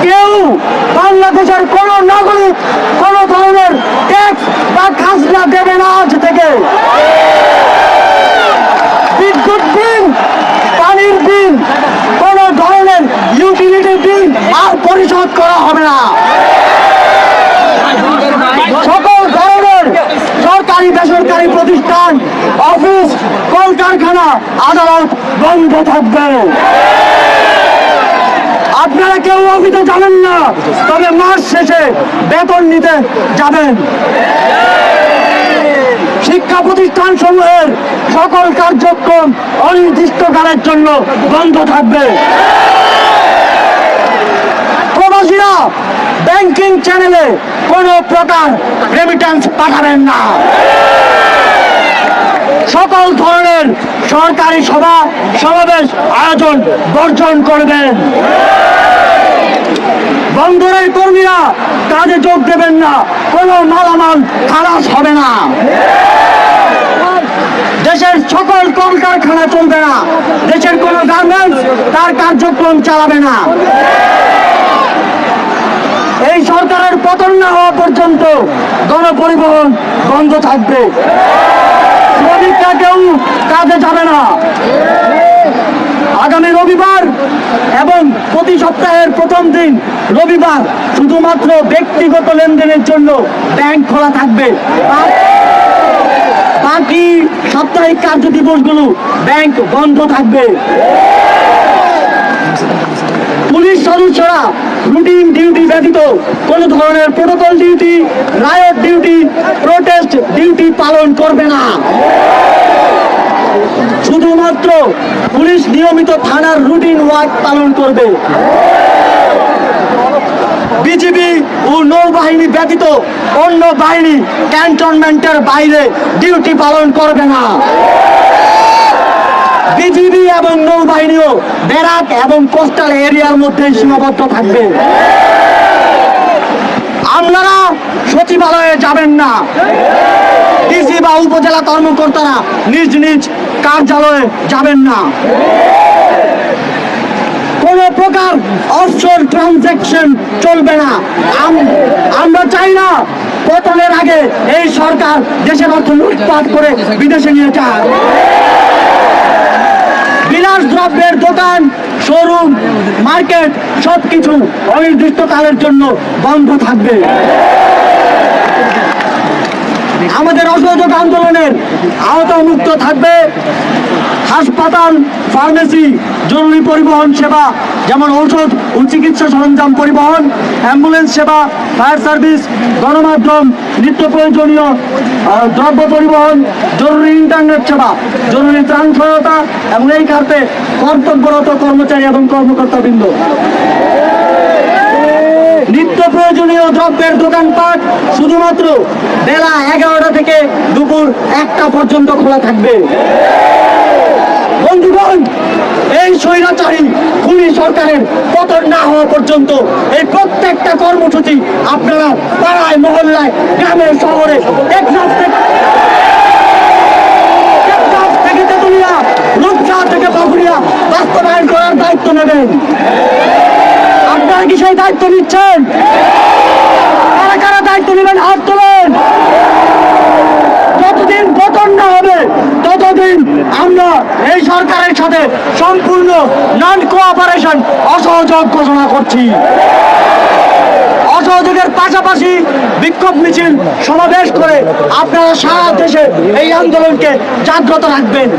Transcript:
কেউ বাংলাদেশের কোন নাগরিক কোন ধরনের ট্যাক্স বা খাজনা দেবে না। আজ থেকে বিদ্যুৎ বিল, পানির বিল, কোন ধরনের ইউটিলিটি বিল আর পরিশোধ করা হবে না। সকল ধরনের সরকারি বেসরকারি প্রতিষ্ঠান, অফিস, কলকারখানা, আদালত বন্ধ থাকবে। আপনারা কেউ অফিসে যাবেন না, তবে মাস শেষে বেতন নিতে যাবেন। শিক্ষা প্রতিষ্ঠান সমূহের সকল কার্যক্রম অনির্দিষ্টকালের জন্য বন্ধ থাকবে। প্রবাসীরা ব্যাংকিং চ্যানেলে কোনো প্রকার রেমিট্যান্স পাঠাবেন না। সকল ধরনের সরকারি সভা সমাবেশ আয়োজন বর্জন করবেন। বন্দরের কর্মীরা কাজে যোগ দেবেন না, কোনো মালামাল খালাস হবে না। দেশের সকল কলকারখানা চলবে না, দেশের কোনো গার্মেন্টস তার কার্যক্রম চালাবে না। এই সরকারের পতন না হওয়া পর্যন্ত গণপরিবহন বন্ধ থাকবে। শ্রমিকরা কেউ কাজে যাবে না। আগামী রবিবার এবং প্রতি সপ্তাহের প্রথম দিন রবিবার শুধুমাত্র ব্যক্তিগত লেনদেনের জন্য ব্যাংক খোলা থাকবে। বাকি সাপ্তাহিক কার্য দিবসগুলো ব্যাংক বন্ধ থাকবে। পুলিশ সদস্যরা রুটিন ডিউটি ব্যতীত কোন ধরনের protocol duty, riot duty, protest duty পালন করবে না। শুধুমাত্র পুলিশ নিয়মিত থানার রুটিন ওয়ার্ক পালন করবে। বিজিবি ও নৌবাহিনী ব্যতীত অন্য বাহিনী ক্যান্টনমেন্টের বাইরে ডিউটি পালন করবে না। বিজিবি এবং নৌবাহিনীও ব্যারাক এবং কোস্টাল এরিয়ার মধ্যে সীমাবদ্ধ থাকবে। আপনারা সচিবালয়ে যাবেন না। ডিসি বা উপজেলা কর্মকর্তারা নিজ নিজ কার্যালয়ে যাবেন না। কোন প্রকার অফশোর ট্রানজাকশন চলবে না। আমরা চাই না পতনের আগে এই সরকার দেশের অর্থ লুটপাট করে বিদেশে নিয়ে যায়। বিলাস দ্রব্যের দোকান, শোরুম, মার্কেট সবকিছু অনির্দিষ্টকালের জন্য বন্ধ থাকবে। আমাদের অসহযোগ আন্দোলনের আওতামুক্ত থাকবে হাসপাতাল, ফার্মেসি, জরুরি পরিবহন সেবা যেমন ঔষধ ও চিকিৎসা সরঞ্জাম পরিবহন, অ্যাম্বুলেন্স সেবা, ফায়ার সার্ভিস, গণমাধ্যম, নিত্য প্রয়োজনীয় দ্রব্য পরিবহন, জরুরি ইন্টারনেট সেবা, জরুরি ত্রাণ সহায়তা এবং এই খাতে কর্তব্যরত কর্মচারী এবং কর্মকর্তাবৃন্দ। নিত্য প্রয়োজনীয় দ্রব্যের দোকানপাট শুধুমাত্র বেলা 11টা থেকে দুপুর 1টা পর্যন্ত খোলা থাকবে। বন্ধুগণ, এই স্বৈরাচারী খুনি সরকারের পতন না হওয়া পর্যন্ত এই প্রত্যেকটা কর্মসূচি আপনারা পাড়ায়, মহল্লায়, গ্রামে, শহরে, টেকনাফ থেকে তেতুলিয়া, রূপসা থেকে বাগুড়িয়া বাস্তবায়ন করার দায়িত্ব নেবেন। আপনারা কি সেই দায়িত্ব নিচ্ছেন? কারা কারা দায়িত্ব নেবেন? হাত তোলেন। যতদিন পতন না হবে ততদিন আমরা এই সরকারের সাথে সম্পূর্ণ নন কোঅপারেশন, অসহযোগ ঘোষণা করছি। অসহযোগের পাশাপাশি বিক্ষোভ মিছিল সমাবেশ করে আপনারা সারা দেশে এই আন্দোলনকে জাগ্রত রাখবেন।